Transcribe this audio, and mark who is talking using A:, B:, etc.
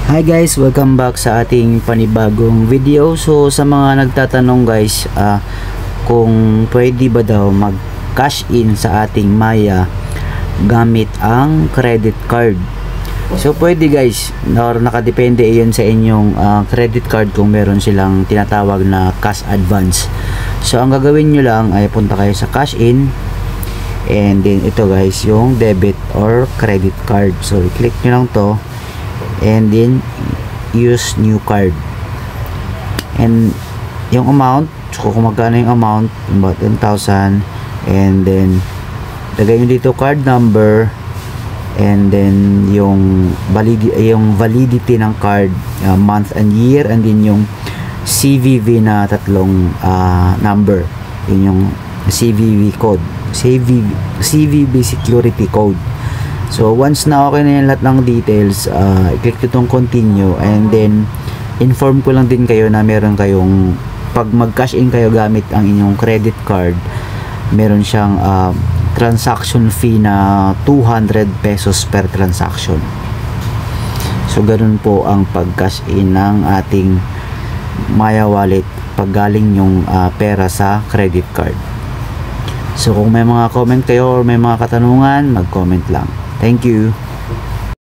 A: Hi guys, welcome back sa ating panibagong video. So sa mga nagtatanong guys, kung pwede ba daw mag cash in sa ating Maya gamit ang credit card. So pwede guys, nakadepende iyon sa inyong credit card kung meron silang tinatawag na cash advance. So ang gagawin nyo lang ay punta kayo sa cash in, and then ito guys yung debit or credit card. So i-click nyo lang to, and then use new card, and yung amount, so kung magkano yung amount, about 10,000, and then lagay nyo dito card number, and then yung validity ng card, month and year, and then yung CVV na tatlong number, yun yung CVV code, CVV security code. So once na okay na yung lahat ng details, i-click itong continue, and then inform ko lang din kayo na meron kayong, pag mag-cash in kayo gamit ang inyong credit card, meron siyang transaction fee na 200 pesos per transaction. So ganun po ang pag-cash in ng ating Maya wallet pag galing yung pera sa credit card. So kung may mga comment kayo or may mga katanungan, mag-comment lang. Thank you.